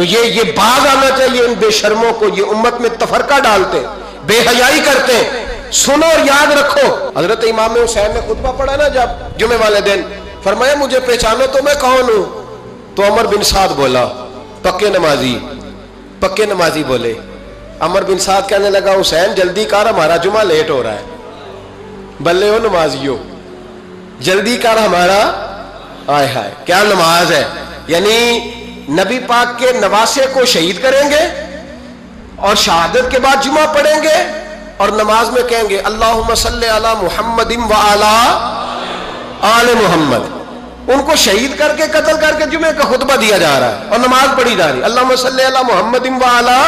تو یہ باز آنا چاہیے ان بے شرموں کو، یہ امت میں تفرقہ ڈالتے، بے حیائی کرتے۔ سنو اور یاد رکھو، حضرت امام حسین نے خطبہ پڑھا نا جب جمعے والے دن، فرمایا مجھے پہچانو تو میں کون ہوں؟ تو عمر بن سعد بولا، پکے نمازی بولے۔ عمر بن سعد کہنے لگا حسین جلدی کر، ہمارا جمعہ لیٹ ہو رہا ہے۔ بلے ہو نمازیو، جلدی کر ہمارا، آئے ہائے کیا نماز ہے! یعنی نبی پاک کے نواسے کو شہید کریں گے اور شہادت کے بعد جمعہ پڑھیں گے اور نماز میں کہیں گے اللہم صلی علی محمد و علی آل محمد۔ ان کو شہید کر کے قتل کر کے جمعے کا خطبہ دیا جا رہا ہے اور نماز پڑھی جا رہی ہے اللہم صلی علی محمد و علی۔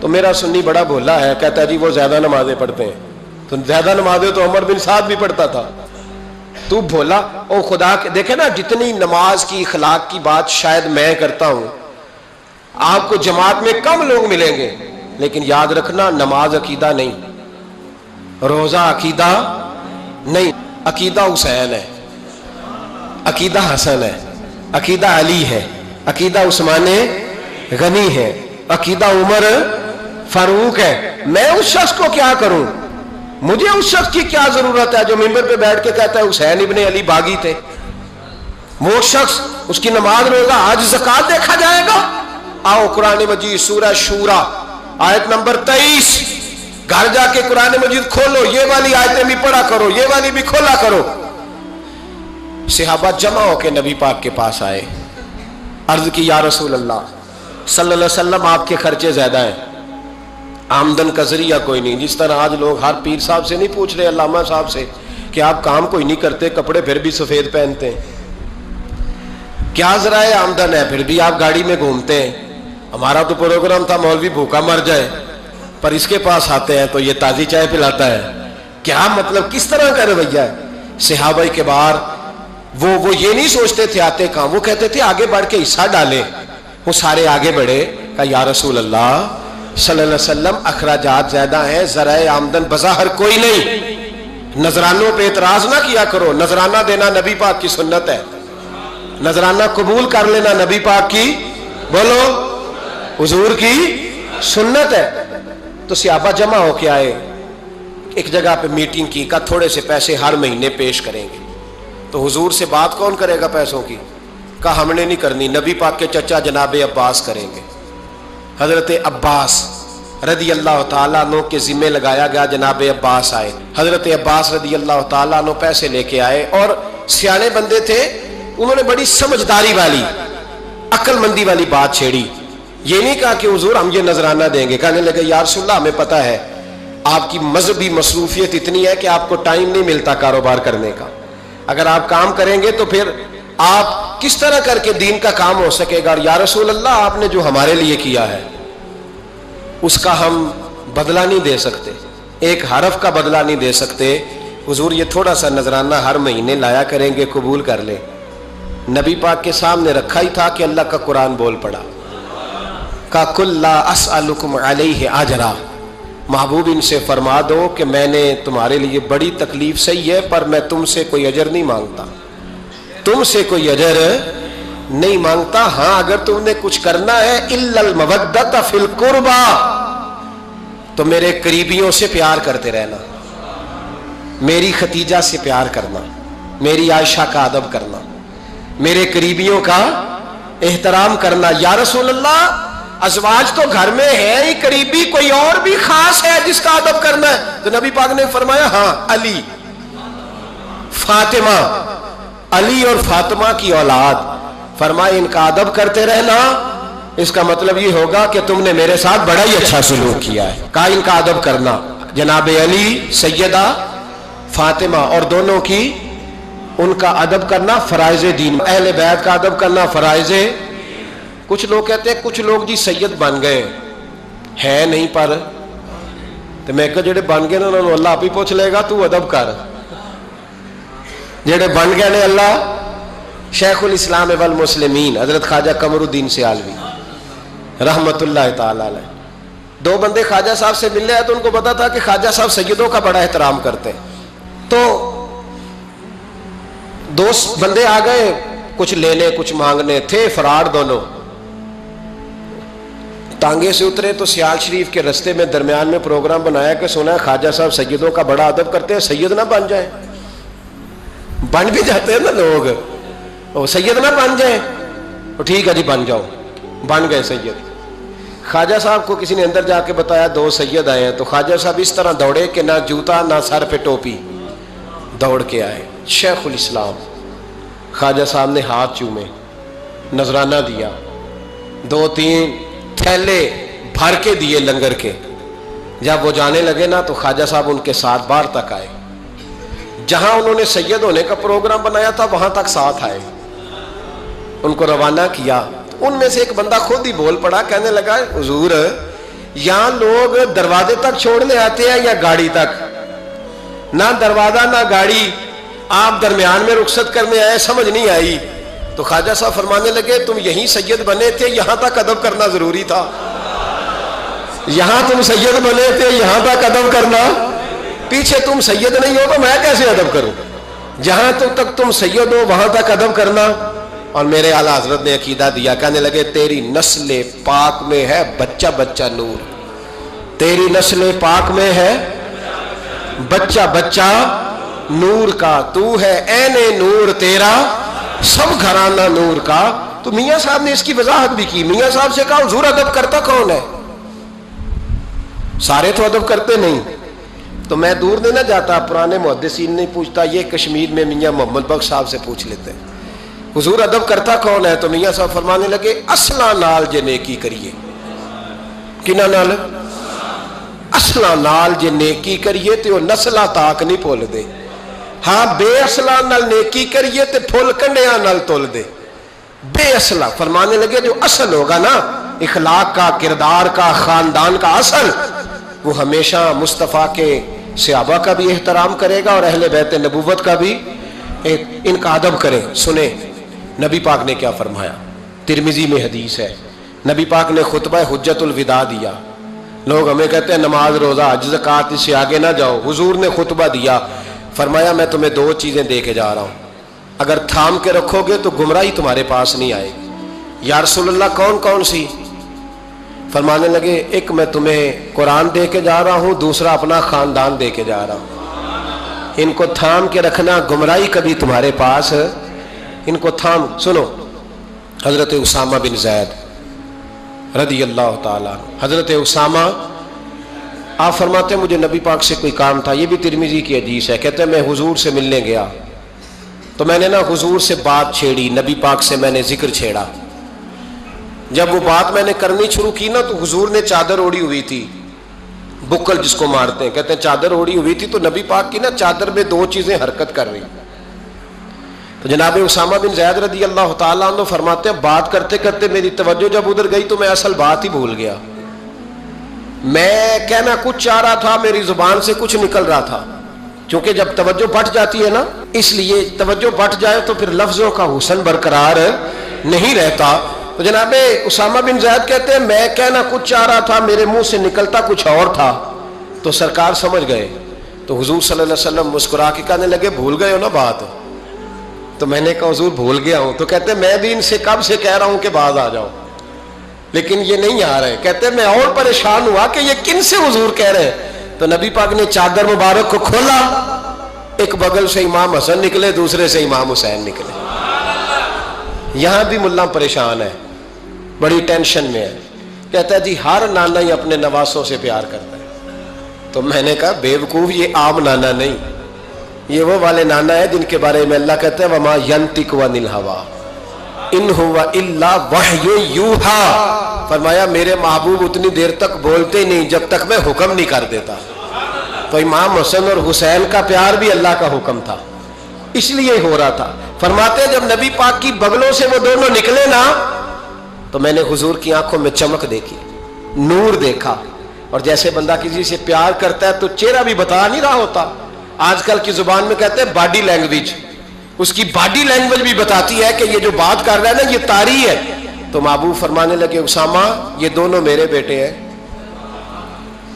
تو میرا سنی بڑا بھولا ہے، کہتا ہے جی وہ زیادہ نمازیں پڑھتے ہیں۔ تو زیادہ نمازیں تو عمر بن سعد بھی پڑھتا تھا، تو بھولا۔ او خدا کے دیکھے نا، جتنی نماز کی اخلاق کی بات شاید میں کرتا ہوں، آپ کو جماعت میں کم لوگ ملیں گے، لیکن یاد رکھنا نماز عقیدہ نہیں، روزہ عقیدہ نہیں، عقیدہ حسین ہے، عقیدہ حسن ہے، عقیدہ علی ہے، عقیدہ عثمان غنی ہے، عقیدہ عمر فاروق ہے۔ میں اس شخص کو کیا کروں؟ مجھے اس شخص کی کیا ضرورت ہے جو ممبر پہ بیٹھ کے کہتا ہے حسین ابن علی باغی تھے؟ وہ شخص، اس کی نماز روزہ حج زکات دیکھا جائے گا؟ آؤ قرآن مجید سورہ شورا آیت نمبر 23، گھر جا کے قرآن مجید کھولو، یہ والی آیتیں بھی پڑھا کرو، یہ والی بھی کھولا کرو۔ صحابہ جمع ہو کے نبی پاک کے پاس آئے، عرض کی یا رسول اللہ صلی اللہ علیہ وسلم آپ کے خرچے زیادہ ہیں، آمدن کا ذریعہ کوئی نہیں۔ جس طرح آج لوگ ہر پیر صاحب سے نہیں پوچھ رہے، علامہ صاحب سے، کہ آپ کام کوئی نہیں کرتے، کپڑے پھر بھی سفید پہنتے ہیں، کیا ذرائع آمدن ہے، پھر بھی آپ گاڑی میں گھومتے ہیں۔ ہمارا تو پروگرام تھا مولوی بھوکا مر جائے، پر اس کے پاس آتے ہیں تو یہ تازی چائے پلاتا ہے۔ کیا مطلب، کس طرح کا رویہ ہے؟ صحابہ کے بار وہ یہ نہیں سوچتے تھے آتے کہاں، وہ کہتے تھے آگے بڑھ کے حصہ ڈالیں۔ وہ سارے آگے بڑھے، کہا یا رسول اللہ صلی اللہ علیہ وسلم اخراجات زیادہ ہیں، ذرائع آمدن بظاہر کوئی نہیں، نذرانوں پہ اعتراض نہ کیا کرو، نذرانہ دینا نبی پاک کی سنت ہے، نذرانہ قبول کر لینا نبی پاک کی، بولو، حضور کی سنت ہے۔ تو صحابہ جمع ہو کے آئے، ایک جگہ پہ میٹنگ کی، کہا تھوڑے سے پیسے ہر مہینے پیش کریں گے۔ تو حضور سے بات کون کرے گا پیسوں کی؟ کہا ہم نے نہیں کرنی، نبی پاک کے چچا جناب عباس کریں گے۔ حضرت عباس رضی اللہ تعالیٰ عنہ کے ذمے لگایا گیا، جناب عباس آئے، حضرت عباس رضی اللہ تعالیٰ عنہ پیسے لے کے آئے، اور سیانے بندے تھے، انہوں نے بڑی سمجھداری والی، عقل مندی والی بات چھیڑی۔ یہ نہیں کہا کہ حضور ہم یہ نذرانہ دیں گے، کہنے لگے یا رسول اللہ ہمیں پتہ ہے آپ کی مذہبی مصروفیت اتنی ہے کہ آپ کو ٹائم نہیں ملتا کاروبار کرنے کا، اگر آپ کام کریں گے تو پھر آپ کس طرح کر کے دین کا کام ہو سکے گا، اور یا رسول اللہ آپ نے جو ہمارے لیے کیا ہے اس کا ہم بدلہ نہیں دے سکتے، ایک حرف کا بدلہ نہیں دے سکتے، حضور یہ تھوڑا سا نذرانہ ہر مہینے لایا کریں گے، قبول کر لیں۔ نبی پاک کے سامنے رکھا ہی تھا کہ اللہ کا قرآن بول پڑا، کا کل لا اسألکم علیہ اجرا، محبوب ان سے فرما دو کہ میں نے تمہارے لیے بڑی تکلیف سہی ہے، پر میں تم سے کوئی اجر نہیں مانگتا، تم سے کوئی اجر نہیں مانگتا، ہاں اگر تم نے کچھ کرنا ہے الا المودۃ فی القربى، تو میرے قریبیوں سے پیار کرتے رہنا، میری ختیجہ سے پیار کرنا، میری عائشہ کا ادب کرنا، میرے قریبیوں کا احترام کرنا۔ یا رسول اللہ ازواج تو گھر میں ہے ہی، قریبی کوئی اور بھی خاص ہے جس کا ادب کرنا ہے؟ تو نبی پاک نے فرمایا ہاں علی، فاطمہ، علی اور فاطمہ کی اولاد، فرمائے ان کا ادب کرتے رہنا، اس کا مطلب یہ ہوگا کہ تم نے میرے ساتھ بڑا ہی اچھا سلوک کیا ہے۔ کہا ان کا ادب کرنا، جناب علی، سیدہ فاطمہ، اور دونوں کی ان کا ادب کرنا فرائض دین، اہل بیت کا ادب کرنا فرائض۔ کچھ لوگ کہتے ہیں کچھ لوگ جی سید بن گئے ہے نہیں، پر تو میں کہ جڑے بن گئے نا انہوں نے اللہ آپ ہی پوچھ لے گا، تو ادب کر، جڑے بن گئے نے اللہ۔ شیخ الاسلام والمسلمین حضرت خواجہ قمر الدین سیالوی رحمت اللہ تعالی علیہ، دو بندے خواجہ صاحب سے ملنے آئے تو ان کو پتا تھا کہ خواجہ صاحب سیدوں کا بڑا احترام کرتے ہیں، تو دو بندے آ گئے کچھ لینے کچھ مانگنے، تھے فراڈ دونوں، ٹانگے سے اترے تو سیال شریف کے رستے میں درمیان میں پروگرام بنایا کہ سنا ہے خواجہ صاحب سیدوں کا بڑا ادب کرتے ہیں، سید نہ بن جائیں. بن بھی جاتے ہیں نا لوگ، وہ سید نہ بن جائیں. ٹھیک ہے جی بن جاؤ. بن گئے سید. خواجہ صاحب کو کسی نے اندر جا کے بتایا 2 سید آئے ہیں. تو خواجہ صاحب اس طرح دوڑے کہ نہ جوتا نہ سر پہ ٹوپی، دوڑ کے آئے. شیخ الاسلام خواجہ صاحب نے ہاتھ چومے، نذرانہ دیا، 2-3 تھیلے بھر کے دیے لنگر کے. جب وہ جانے لگے نا تو خواجہ صاحب ان کے ساتھ بار تک آئے. جہاں انہوں نے سید ہونے کا پروگرام بنایا تھا وہاں تک ساتھ آئے، ان کو روانہ کیا. ان میں سے ایک بندہ خود ہی بول پڑا، کہنے لگا حضور یہاں لوگ دروازے تک چھوڑنے آتے ہیں یا گاڑی تک؟ نہ دروازہ نہ گاڑی، آپ درمیان میں رخصت کرنے آئے، سمجھ نہیں آئی. تو خواجہ صاحب فرمانے لگے تم یہیں سید بنے تھے، یہاں تک ادب کرنا ضروری تھا. یہاں تم سید بنے تھے، یہاں تک ادب کرنا، پیچھے تم سید نہیں ہو تو میں کیسے ادب کروں؟ جہاں تک تم سید ہو وہاں تک ادب کرنا. اور میرے اعلیٰ حضرت نے عقیدہ دیا، کہنے لگے تیری نسل پاک میں ہے بچہ بچہ نور، تیری نسل پاک میں ہے بچہ بچہ نور کا، تو ہے عین نور تیرا سب گھرانہ نور کا. تو میاں صاحب نے اس کی وضاحت بھی کی. میاں صاحب سے کہا حضور ادب کرتا کون ہے؟ سارے تو ادب کرتے نہیں. تو میں دور نہیں نہ جاتا، پرانے محدثین نہیں پوچھتا، یہ کشمیر میں میاں محمد بخش صاحب سے پوچھ لیتے ہیں حضور ادب کرتا کون ہے؟ تو میاں صاحب فرمانے لگے اصلا نال جے نیکی کریے. کنہ نال؟ اصلا نال جے نیکی کریے تے وہ نسلہ تاک نہیں پول دے. ہاں بے اصلا نال نیکی کریے تے پھول کنڈیاں نال تول دے. بے اصلا فرمانے لگے جو اصل ہوگا نا اخلاق کا، کردار کا، خاندان کا اصل، وہ ہمیشہ مصطفیٰ کے صحابہ کا بھی احترام کرے گا اور اہل بیت نبوت کا بھی ان کا ادب کرے. سنیں نبی پاک نے کیا فرمایا. ترمذی میں حدیث ہے، نبی پاک نے خطبہ حجت الوداع دیا. لوگ ہمیں کہتے ہیں نماز روزہ حج زکوٰۃ اس سے آگے نہ جاؤ. حضور نے خطبہ دیا، فرمایا میں تمہیں 2 چیزیں دے کے جا رہا ہوں، اگر تھام کے رکھو گے تو گمراہی تمہارے پاس نہیں آئے گی. یا رسول اللہ کون کون سی؟ فرمانے لگے ایک میں تمہیں قرآن دے کے جا رہا ہوں، دوسرا اپنا خاندان دے کے جا رہا ہوں. ان کو تھام کے رکھنا، گمراہی کبھی تمہارے پاس، ان کو تھام. سنو حضرت اسامہ بن زید رضی اللہ تعالیٰ، حضرت اسامہ آپ فرماتے ہیں مجھے نبی پاک سے کوئی کام تھا. یہ بھی ترمذی کی حدیث ہے. کہتے ہیں میں حضور سے ملنے گیا تو میں نے نا حضور سے بات چھیڑی، نبی پاک سے میں نے ذکر چھیڑا. جب وہ بات میں نے کرنی شروع کی نا تو حضور نے چادر اوڑی ہوئی تھی، بکل جس کو مارتے ہیں، کہتے ہیں چادر اوڑی ہوئی تھی تو نبی پاک کی نا چادر میں 2 چیزیں حرکت کر رہی. تو جناب اسامہ بن زید رضی اللہ تعالیٰ عنہ فرماتے ہیں بات کرتے کرتے میری توجہ جب ادھر گئی تو میں اصل بات ہی بھول گیا. میں کہنا کچھ چاہ رہا تھا، میری زبان سے کچھ نکل رہا تھا. چونکہ جب توجہ بٹ جاتی ہے نا، اس لیے توجہ بٹ جائے تو پھر لفظوں کا حسن برقرار نہیں رہتا. تو جناب اسامہ بن زید کہتے ہیں میں کہنا کچھ چاہ رہا تھا، میرے منہ سے نکلتا کچھ اور تھا. تو سرکار سمجھ گئے. تو حضور صلی اللہ علیہ وسلم مسکرا کے کہنے لگے بھول گئے ہو نا بات؟ تو میں نے کہا حضور بھول گیا ہوں. تو کہتے ہیں میں بھی ان سے کب سے کہہ رہا ہوں کہ باز آ جاؤ، لیکن یہ نہیں آ رہے. کہتے ہیں میں اور پریشان ہوا کہ یہ کن سے حضور کہہ رہے ہیں. تو نبی پاک نے چادر مبارک کو کھولا، ایک بغل سے امام حسن نکلے، دوسرے سے امام حسین نکلے. یہاں بھی ملا پریشان ہے، بڑی ٹینشن میں ہے. کہتا ہے جی ہر نانا ہی اپنے نواسوں سے پیار کرتا ہے. تو میں نے کہا بے وقوف، یہ عام نانا نہیں، یہ وہ والے نانا ہے جن کے بارے میں اللہ کہتے ہیں وما ینطق عن الہویٰ ان هو الا وحی یوحیٰ. فرمایا میرے محبوب اتنی دیر تک بولتے نہیں جب تک میں حکم نہیں کر دیتا. تو امام حسن اور حسین کا پیار بھی اللہ کا حکم تھا، اس لیے ہو رہا تھا. فرماتے ہیں جب نبی پاک کی بغلوں سے وہ دونوں نکلے نا تو میں نے حضور کی آنکھوں میں چمک دیکھی، نور دیکھا. اور جیسے بندہ کسی سے پیار کرتا ہے تو چہرہ بھی بتا نہیں رہا ہوتا. آج کل کی زبان میں کہتے ہیں باڈی لینگویج، اس کی باڈی لینگویج بھی بتاتی ہے کہ یہ جو بات کر رہا ہے نا یہ طاری ہے. تو محبوب فرمانے لگے اسامہ یہ دونوں میرے بیٹے ہیں،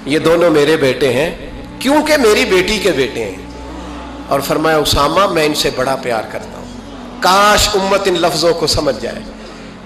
یہ دونوں میرے بیٹے ہیں کیونکہ میری بیٹی کے بیٹے ہیں. اور فرمایا اسامہ میں ان سے بڑا پیار کرتا ہوں. کاش امت ان لفظوں کو سمجھ جائے.